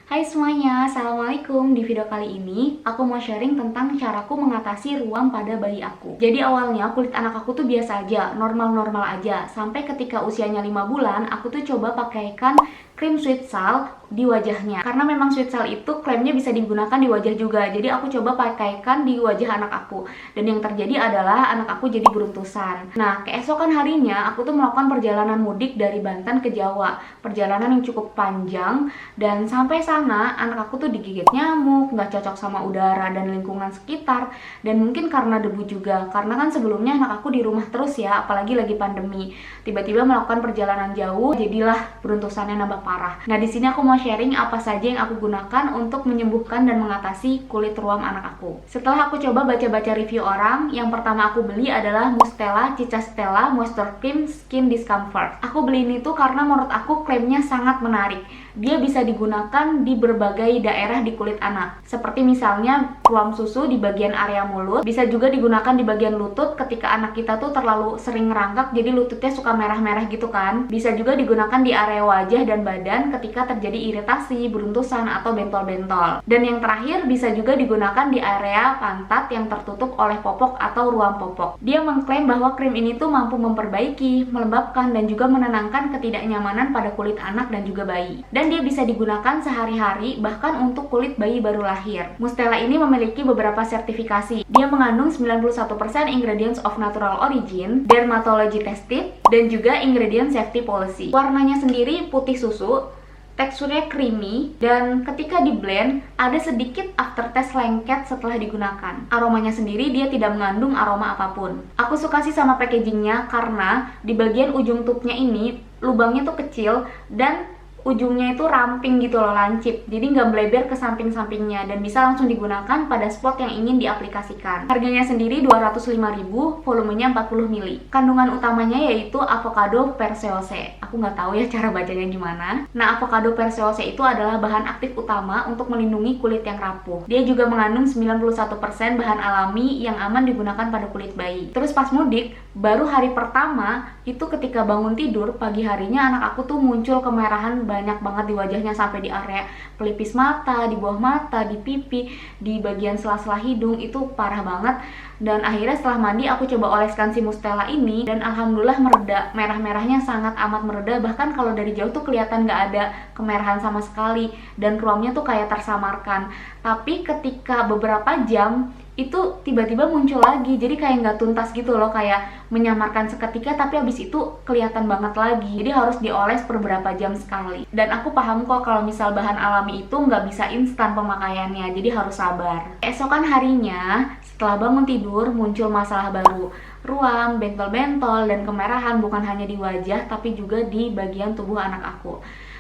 Hai semuanya, Assalamualaikum. Di video kali ini, aku mau sharing tentang caraku mengatasi ruam pada bayi aku. Jadi awalnya kulit anak aku tuh biasa aja, normal-normal aja. Sampai ketika usianya 5 bulan, aku tuh coba pakaikan krim sweet salt di wajahnya. Karena memang sweet salt itu klaimnya bisa digunakan di wajah juga. Jadi aku coba pakaikan di wajah anak aku. Dan yang terjadi adalah anak aku jadi beruntusan. Nah, keesokan harinya aku tuh melakukan perjalanan mudik dari Banten ke Jawa. Perjalanan yang cukup panjang, dan sampai sana anak aku tuh digigit nyamuk, nggak cocok sama udara dan lingkungan sekitar. Dan mungkin karena debu juga, karena kan sebelumnya anak aku di rumah terus ya, apalagi lagi pandemi. Tiba-tiba melakukan perjalanan jauh, jadilah beruntusannya nambah parah. Nah, di sini aku mau sharing apa saja yang aku gunakan untuk menyembuhkan dan mengatasi kulit ruam anak aku. Setelah aku coba baca-baca review orang, yang pertama aku beli adalah Mustela Cica Moisture Cream Skin Discomfort. Aku beli ini tuh karena menurut aku klaimnya sangat menarik. Dia bisa digunakan di berbagai daerah di kulit anak, seperti misalnya ruam susu di bagian area mulut. Bisa juga digunakan di bagian lutut ketika anak kita tuh terlalu sering ngerangkak, jadi lututnya suka merah-merah gitu kan. Bisa juga digunakan di area wajah dan badan ketika terjadi iritasi, beruntusan, atau bentol-bentol. Dan yang terakhir, bisa juga digunakan di area pantat yang tertutup oleh popok atau ruam popok. Dia mengklaim bahwa krim ini tuh mampu memperbaiki, melembabkan, dan juga menenangkan ketidaknyamanan pada kulit anak dan juga bayi. Dan dia bisa digunakan sehari-hari, bahkan untuk kulit bayi baru lahir. Mustela ini memiliki beberapa sertifikasi. Dia mengandung 91% ingredients of natural origin, dermatology tested, dan juga ingredient safety policy. Warnanya sendiri putih susu, teksturnya creamy, dan ketika di blend ada sedikit aftertaste lengket setelah digunakan. Aromanya sendiri dia tidak mengandung aroma apapun. Aku suka sih sama packagingnya karena di bagian ujung tubnya ini lubangnya tuh kecil dan ujungnya itu ramping gitu loh, lancip. Jadi nggak melebar ke samping-sampingnya dan bisa langsung digunakan pada spot yang ingin diaplikasikan. Harganya sendiri 205.000, volumenya 40 ml. Kandungan utamanya yaitu avocado perseose. Aku nggak tahu ya cara bacanya gimana. Nah, avocado perseose itu adalah bahan aktif utama untuk melindungi kulit yang rapuh. Dia juga mengandung 91% bahan alami yang aman digunakan pada kulit bayi. Terus pas mudik, baru hari pertama itu ketika bangun tidur, pagi harinya anak aku tuh muncul kemerahan banyak banget di wajahnya, sampai di area pelipis mata, di bawah mata, di pipi, di bagian sela-sela hidung, itu parah banget. Dan akhirnya setelah mandi aku coba oleskan si Mustela ini dan alhamdulillah mereda, merah-merahnya sangat amat mereda. Bahkan kalau dari jauh tuh kelihatan nggak ada kemerahan sama sekali dan ruamnya tuh kayak tersamarkan. Tapi ketika beberapa jam itu tiba-tiba muncul lagi, jadi kayak nggak tuntas gitu loh, kayak menyamarkan seketika tapi habis itu kelihatan banget lagi. Jadi harus dioles per beberapa jam sekali. Dan aku paham kok kalau misal bahan alami itu nggak bisa instan pemakaiannya, jadi harus sabar. Esokan harinya setelah bangun tidur muncul masalah baru, ruam, bentol-bentol, dan kemerahan bukan hanya di wajah tapi juga di bagian tubuh anak aku.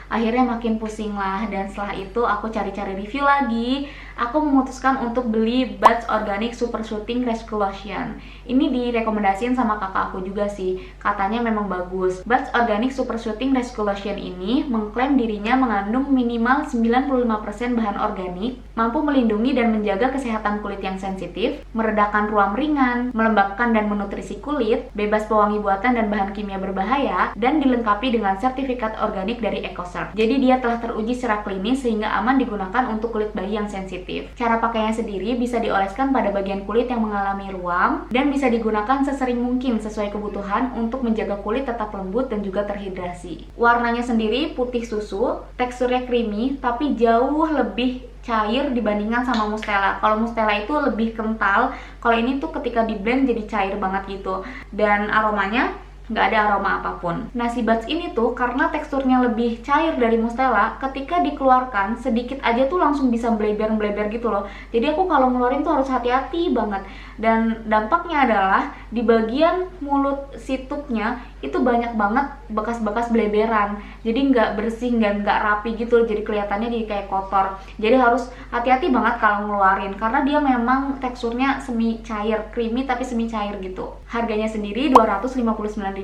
Akhirnya makin pusing lah, dan setelah itu aku cari-cari review lagi. Aku memutuskan untuk beli Buds Organic Super Soothing Rescue Lotion. Ini direkomendasiin sama kakak aku juga sih, katanya memang bagus. Buds Organic Super Soothing Rescue Lotion ini mengklaim dirinya mengandung minimal 95% bahan organik, mampu melindungi dan menjaga kesehatan kulit yang sensitif, meredakan ruam ringan, melembabkan dan menutrisi kulit, bebas pewangi buatan dan bahan kimia berbahaya, dan dilengkapi dengan sertifikat organik dari EcoCert. Jadi dia telah teruji secara klinis sehingga aman digunakan untuk kulit bayi yang sensitif. Cara pakainya sendiri bisa dioleskan pada bagian kulit yang mengalami ruam dan bisa digunakan sesering mungkin sesuai kebutuhan untuk menjaga kulit tetap lembut dan juga terhidrasi. Warnanya sendiri putih susu, teksturnya creamy tapi jauh lebih cair dibandingkan sama Mustela. Kalau Mustela itu lebih kental, kalau ini tuh ketika di blend jadi cair banget gitu. Dan aromanya nggak ada aroma apapun. Nah, si Buds ini tuh karena teksturnya lebih cair dari Mustela, ketika dikeluarkan sedikit aja tuh langsung bisa bleber-bleber gitu loh. Jadi aku kalau ngeluarin tuh harus hati-hati banget. Dan dampaknya adalah di bagian mulut si tubnya itu banyak banget bekas-bekas bleberan. Jadi nggak bersih dan nggak rapi gitu, jadi kelihatannya jadi kayak kotor. Jadi harus hati-hati banget kalau ngeluarin karena dia memang teksturnya semi cair, creamy tapi semi cair gitu. Harganya sendiri 259.900,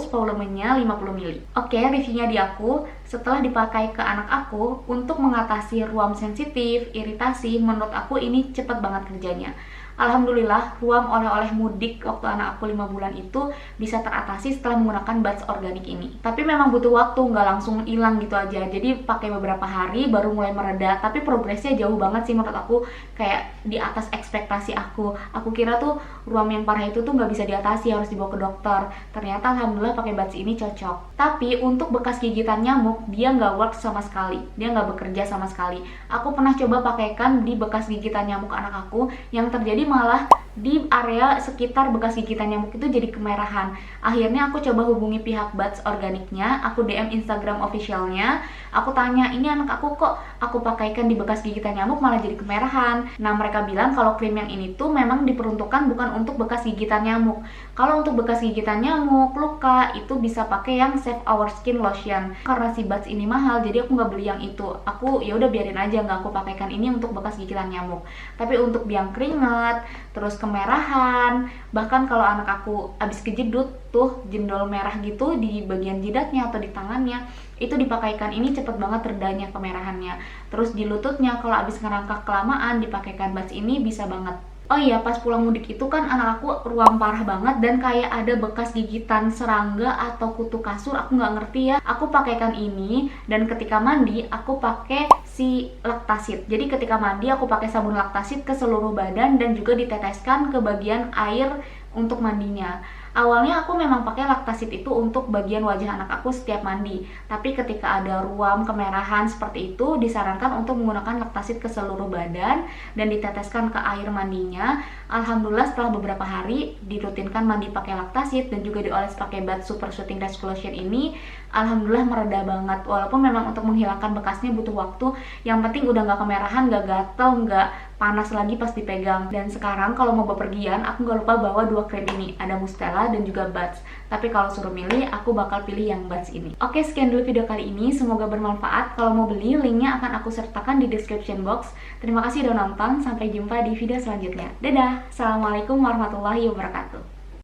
volumenya 50 ml. Oke, reviewnya di aku. Setelah dipakai ke anak aku untuk mengatasi ruam sensitif, iritasi, menurut aku ini cepet banget kerjanya. Alhamdulillah ruam oleh-oleh mudik waktu anak aku 5 bulan itu bisa teratasi setelah menggunakan buds organik ini. Tapi memang butuh waktu, nggak langsung hilang gitu aja. Jadi pakai beberapa hari baru mulai mereda. Tapi progresnya jauh banget sih menurut aku, kayak di atas ekspektasi aku. Aku kira tuh ruam yang parah itu tuh nggak bisa diatasi, harus dibawa ke dokter. Ternyata alhamdulillah pakai buds ini cocok. Tapi untuk bekas gigitan nyamuk dia nggak work sama sekali, dia nggak bekerja sama sekali. Aku pernah coba pakaikan di bekas gigitan nyamuk anak aku, yang terjadi malah di area sekitar bekas gigitan nyamuk itu jadi kemerahan. Akhirnya aku coba hubungi pihak buds organiknya, aku DM Instagram officialnya, aku tanya, ini anak aku kok aku pakaikan di bekas gigitan nyamuk malah jadi kemerahan. Nah mereka bilang kalau krim yang ini tuh memang diperuntukkan bukan untuk bekas gigitan nyamuk. Kalau untuk bekas gigitan nyamuk, luka, itu bisa pakai yang Save Our Skin lotion. Karena si buds ini mahal, jadi aku nggak beli yang itu. Aku ya udah biarin aja, nggak aku pakaikan ini untuk bekas gigitan nyamuk. Tapi untuk biang keringat, terus kemerahan, bahkan kalau anak aku abis kejedut tuh jendol merah gitu di bagian jidatnya atau di tangannya, itu dipakaikan ini cepet banget redanya kemerahannya. Terus di lututnya kalau abis ngerangkak kelamaan dipakaikan buds ini bisa banget. Oh iya, pas pulang mudik itu kan anak aku ruam parah banget dan kayak ada bekas gigitan serangga atau kutu kasur, aku nggak ngerti ya. Aku pakaikan ini dan ketika mandi aku pakai si laktasid. Jadi ketika mandi aku pakai sabun laktasid ke seluruh badan dan juga diteteskan ke bagian air untuk mandinya. Awalnya aku memang pakai laktasid itu untuk bagian wajah anak aku setiap mandi, tapi ketika ada ruam kemerahan seperti itu disarankan untuk menggunakan laktasid ke seluruh badan dan diteteskan ke air mandinya. Alhamdulillah setelah beberapa hari dirutinkan mandi pakai laktasid dan juga dioles pakai buds Super Soothing Rescue Lotion ini, alhamdulillah mereda banget. Walaupun memang untuk menghilangkan bekasnya butuh waktu, yang penting udah nggak kemerahan, nggak gatel, nggak panas lagi pas dipegang. Dan sekarang kalau mau bepergian aku nggak lupa bawa 2 krim ini, ada Mustela dan juga buds. Tapi kalau suruh milih aku bakal pilih yang buds ini. Oke, sekian dulu video kali ini, semoga bermanfaat. Kalau mau beli, linknya akan aku sertakan di description box. Terima kasih udah nonton, sampai jumpa di video selanjutnya. Dadah, assalamualaikum warahmatullahi wabarakatuh.